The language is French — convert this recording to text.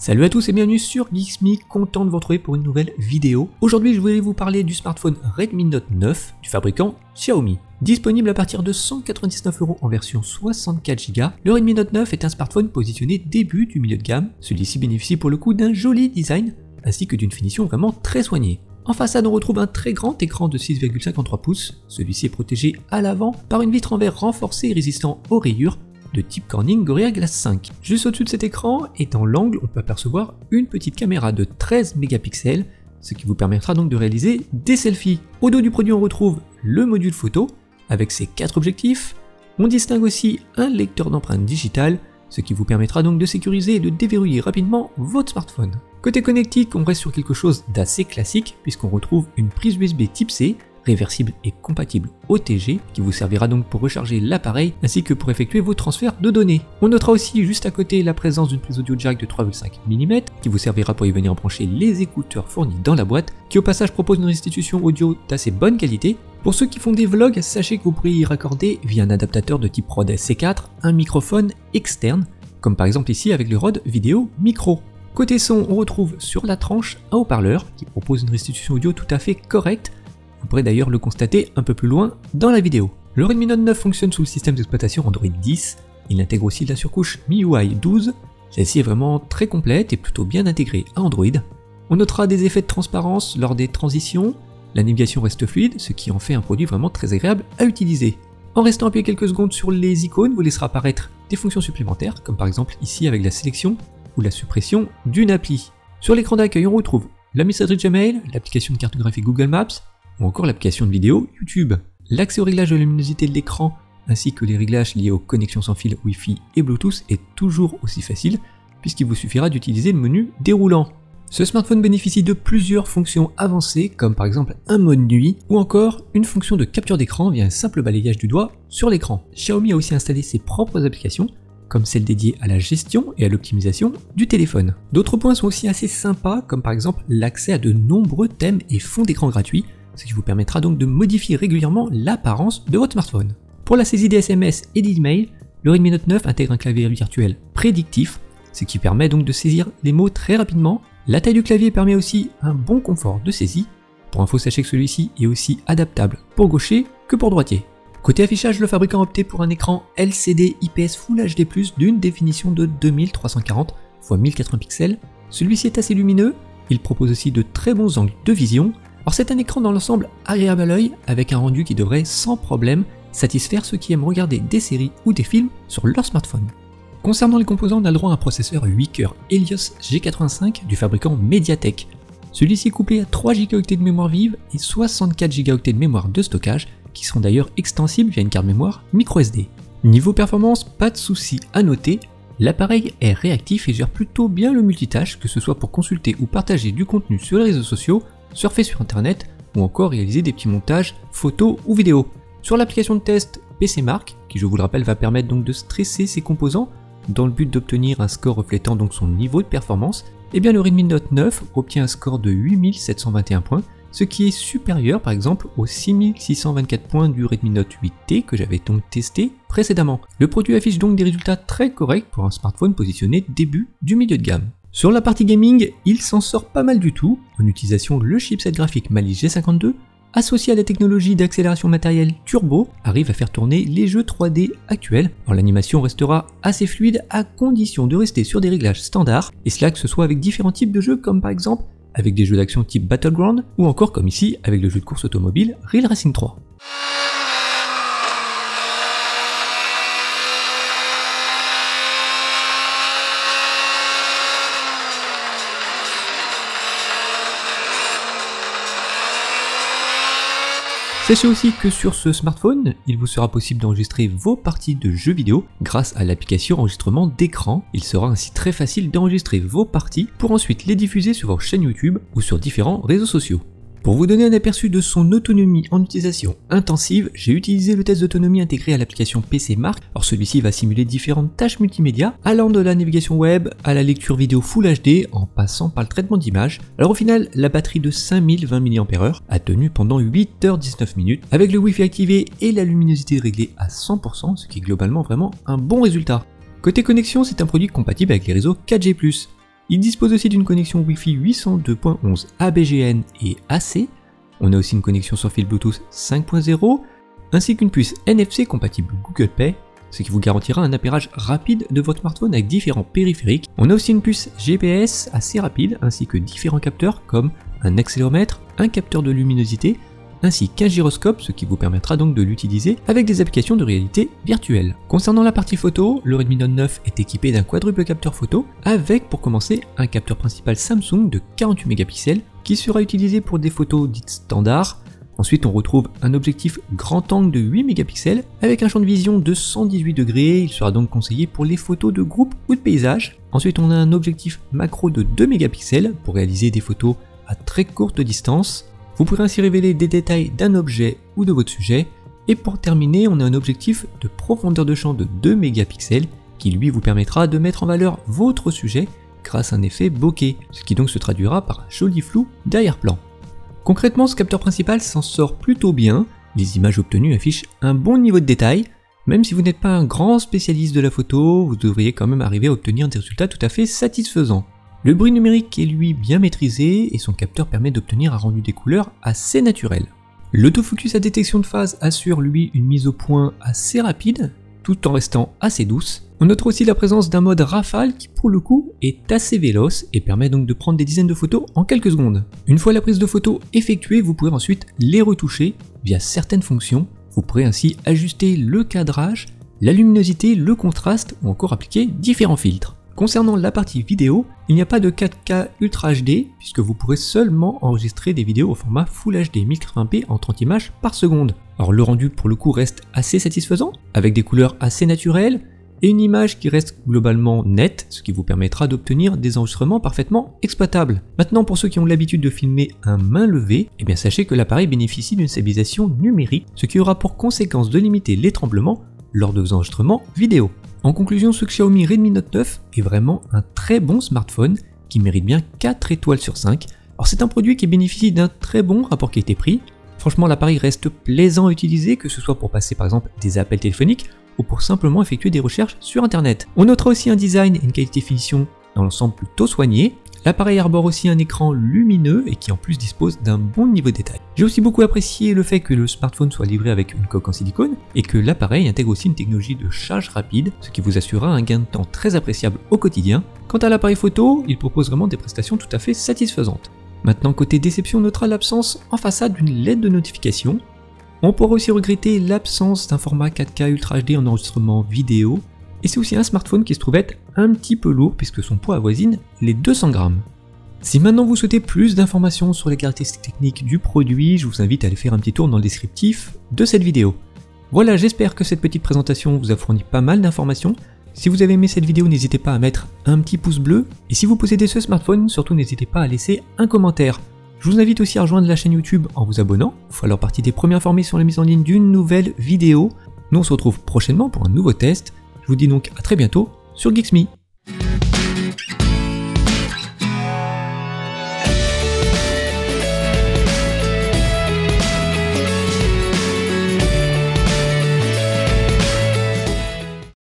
Salut à tous et bienvenue sur Geeksme, content de vous retrouver pour une nouvelle vidéo. Aujourd'hui je voulais vous parler du smartphone Redmi Note 9 du fabricant Xiaomi. Disponible à partir de 199€ en version 64Go, le Redmi Note 9 est un smartphone positionné début du milieu de gamme. Celui-ci bénéficie pour le coup d'un joli design ainsi que d'une finition vraiment très soignée. En façade on retrouve un très grand écran de 6,53 pouces, celui-ci est protégé à l'avant par une vitre en verre renforcée et résistant aux rayures de type Corning Gorilla Glass 5. Juste au-dessus de cet écran et dans l'angle, on peut apercevoir une petite caméra de 13 mégapixels, ce qui vous permettra donc de réaliser des selfies. Au dos du produit, on retrouve le module photo avec ses 4 objectifs. On distingue aussi un lecteur d'empreintes digitales, ce qui vous permettra donc de sécuriser et de déverrouiller rapidement votre smartphone. Côté connectique, on reste sur quelque chose d'assez classique puisqu'on retrouve une prise USB type C, réversible et compatible OTG, qui vous servira donc pour recharger l'appareil ainsi que pour effectuer vos transferts de données. On notera aussi juste à côté la présence d'une prise audio jack de 3,5 mm qui vous servira pour y venir brancher les écouteurs fournis dans la boîte, qui au passage propose une restitution audio d'assez bonne qualité. Pour ceux qui font des vlogs, sachez que vous pourriez y raccorder via un adaptateur de type Rode SC4 un microphone externe, comme par exemple ici avec le Rode Vidéo Micro. Côté son, on retrouve sur la tranche un haut-parleur qui propose une restitution audio tout à fait correcte. Vous pourrez d'ailleurs le constater un peu plus loin dans la vidéo. Le Redmi Note 9 fonctionne sous le système d'exploitation Android 10, il intègre aussi la surcouche MIUI 12, celle-ci est vraiment très complète et plutôt bien intégrée à Android. On notera des effets de transparence lors des transitions, la navigation reste fluide, ce qui en fait un produit vraiment très agréable à utiliser. En restant appuyé quelques secondes sur les icônes, vous laissera apparaître des fonctions supplémentaires, comme par exemple ici avec la sélection ou la suppression d'une appli. Sur l'écran d'accueil, on retrouve la messagerie Gmail, l'application de cartographie Google Maps, ou encore l'application de vidéo YouTube. L'accès au réglage de la luminosité de l'écran ainsi que les réglages liés aux connexions sans fil Wi-Fi et Bluetooth est toujours aussi facile puisqu'il vous suffira d'utiliser le menu déroulant. Ce smartphone bénéficie de plusieurs fonctions avancées comme par exemple un mode nuit ou encore une fonction de capture d'écran via un simple balayage du doigt sur l'écran. Xiaomi a aussi installé ses propres applications comme celle dédiée à la gestion et à l'optimisation du téléphone. D'autres points sont aussi assez sympas comme par exemple l'accès à de nombreux thèmes et fonds d'écran gratuits, ce qui vous permettra donc de modifier régulièrement l'apparence de votre smartphone. Pour la saisie des SMS et des emails, le Redmi Note 9 intègre un clavier virtuel prédictif, ce qui permet donc de saisir les mots très rapidement. La taille du clavier permet aussi un bon confort de saisie. Pour info, sachez que celui-ci est aussi adaptable pour gaucher que pour droitier. Côté affichage, le fabricant a opté pour un écran LCD IPS Full HD+, d'une définition de 2340 x 1080 pixels. Celui-ci est assez lumineux, il propose aussi de très bons angles de vision. Alors c'est un écran dans l'ensemble agréable à l'œil, avec un rendu qui devrait sans problème satisfaire ceux qui aiment regarder des séries ou des films sur leur smartphone. Concernant les composants, on a le droit à un processeur 8 cœurs Helios G85 du fabricant Mediatek. Celui-ci est couplé à 3 Go de mémoire vive et 64 Go de mémoire de stockage, qui seront d'ailleurs extensibles via une carte mémoire microSD. Niveau performance, pas de souci à noter, l'appareil est réactif et gère plutôt bien le multitâche, que ce soit pour consulter ou partager du contenu sur les réseaux sociaux, surfer sur internet ou encore réaliser des petits montages photos ou vidéos. Sur l'application de test PC Mark, qui je vous le rappelle va permettre donc de stresser ses composants dans le but d'obtenir un score reflétant donc son niveau de performance, et bien le Redmi Note 9 obtient un score de 8721 points, ce qui est supérieur par exemple aux 6624 points du Redmi Note 8T que j'avais donc testé précédemment. Le produit affiche donc des résultats très corrects pour un smartphone positionné début du milieu de gamme. Sur la partie gaming, il s'en sort pas mal du tout, en utilisation le chipset graphique Mali G52, associé à la technologie d'accélération matérielle Turbo, arrive à faire tourner les jeux 3D actuels. Alors l'animation restera assez fluide à condition de rester sur des réglages standards, et cela que ce soit avec différents types de jeux comme par exemple avec des jeux d'action type Battleground, ou encore comme ici avec le jeu de course automobile Real Racing 3. Sachez aussi que sur ce smartphone, il vous sera possible d'enregistrer vos parties de jeux vidéo grâce à l'application enregistrement d'écran. Il sera ainsi très facile d'enregistrer vos parties pour ensuite les diffuser sur votre chaîne YouTube ou sur différents réseaux sociaux. Pour vous donner un aperçu de son autonomie en utilisation intensive, j'ai utilisé le test d'autonomie intégré à l'application PC Mark. Alors celui-ci va simuler différentes tâches multimédia, allant de la navigation web à la lecture vidéo Full HD en passant par le traitement d'image. Alors au final, la batterie de 5020 mAh a tenu pendant 8h19 avec le Wi-Fi activé et la luminosité réglée à 100%, ce qui est globalement vraiment un bon résultat. Côté connexion, c'est un produit compatible avec les réseaux 4G+. Il dispose aussi d'une connexion Wi-Fi 802.11 ABGN et AC. On a aussi une connexion sans fil Bluetooth 5.0, ainsi qu'une puce NFC compatible Google Pay, ce qui vous garantira un appairage rapide de votre smartphone avec différents périphériques. On a aussi une puce GPS assez rapide, ainsi que différents capteurs comme un accéléromètre, un capteur de luminosité, ainsi qu'un gyroscope, ce qui vous permettra donc de l'utiliser avec des applications de réalité virtuelle. Concernant la partie photo, le Redmi Note 9 est équipé d'un quadruple capteur photo, avec pour commencer un capteur principal Samsung de 48 mégapixels qui sera utilisé pour des photos dites standards. Ensuite on retrouve un objectif grand angle de 8 mégapixels avec un champ de vision de 118 degrés, il sera donc conseillé pour les photos de groupe ou de paysage. Ensuite on a un objectif macro de 2 mégapixels pour réaliser des photos à très courte distance. Vous pourrez ainsi révéler des détails d'un objet ou de votre sujet. Et pour terminer, on a un objectif de profondeur de champ de 2 mégapixels qui lui vous permettra de mettre en valeur votre sujet grâce à un effet bokeh, ce qui donc se traduira par un joli flou d'arrière-plan. Concrètement, ce capteur principal s'en sort plutôt bien, les images obtenues affichent un bon niveau de détail. Même si vous n'êtes pas un grand spécialiste de la photo, vous devriez quand même arriver à obtenir des résultats tout à fait satisfaisants. Le bruit numérique est lui bien maîtrisé et son capteur permet d'obtenir un rendu des couleurs assez naturel. L'autofocus à détection de phase assure lui une mise au point assez rapide, tout en restant assez douce. On notera aussi la présence d'un mode rafale qui pour le coup est assez véloce et permet donc de prendre des dizaines de photos en quelques secondes. Une fois la prise de photos effectuée, vous pourrez ensuite les retoucher via certaines fonctions. Vous pourrez ainsi ajuster le cadrage, la luminosité, le contraste ou encore appliquer différents filtres. Concernant la partie vidéo, il n'y a pas de 4K Ultra HD puisque vous pourrez seulement enregistrer des vidéos au format Full HD 1080p en 30 images par seconde. Alors le rendu pour le coup reste assez satisfaisant avec des couleurs assez naturelles et une image qui reste globalement nette, ce qui vous permettra d'obtenir des enregistrements parfaitement exploitables. Maintenant pour ceux qui ont l'habitude de filmer à main levée, eh bien sachez que l'appareil bénéficie d'une stabilisation numérique, ce qui aura pour conséquence de limiter les tremblements lors de vos enregistrements vidéo. En conclusion, ce Xiaomi Redmi Note 9 est vraiment un très bon smartphone qui mérite bien 4 étoiles sur 5. Alors c'est un produit qui bénéficie d'un très bon rapport qualité-prix. Franchement l'appareil reste plaisant à utiliser, que ce soit pour passer par exemple des appels téléphoniques ou pour simplement effectuer des recherches sur internet. On notera aussi un design et une qualité finition dans l'ensemble plutôt soigné. L'appareil arbore aussi un écran lumineux et qui en plus dispose d'un bon niveau de détail. J'ai aussi beaucoup apprécié le fait que le smartphone soit livré avec une coque en silicone et que l'appareil intègre aussi une technologie de charge rapide, ce qui vous assurera un gain de temps très appréciable au quotidien. Quant à l'appareil photo, il propose vraiment des prestations tout à fait satisfaisantes. Maintenant côté déception, on notera l'absence en façade d'une LED de notification. On pourra aussi regretter l'absence d'un format 4K Ultra HD en enregistrement vidéo. Et c'est aussi un smartphone qui se trouve être un petit peu lourd puisque son poids avoisine les 200 grammes. Si maintenant vous souhaitez plus d'informations sur les caractéristiques techniques du produit, je vous invite à aller faire un petit tour dans le descriptif de cette vidéo. Voilà, j'espère que cette petite présentation vous a fourni pas mal d'informations. Si vous avez aimé cette vidéo, n'hésitez pas à mettre un petit pouce bleu. Et si vous possédez ce smartphone, surtout n'hésitez pas à laisser un commentaire. Je vous invite aussi à rejoindre la chaîne YouTube en vous abonnant. Il faut alors partie des premiers informés sur la mise en ligne d'une nouvelle vidéo. Nous on se retrouve prochainement pour un nouveau test. Je vous dis donc à très bientôt sur Geeks Me.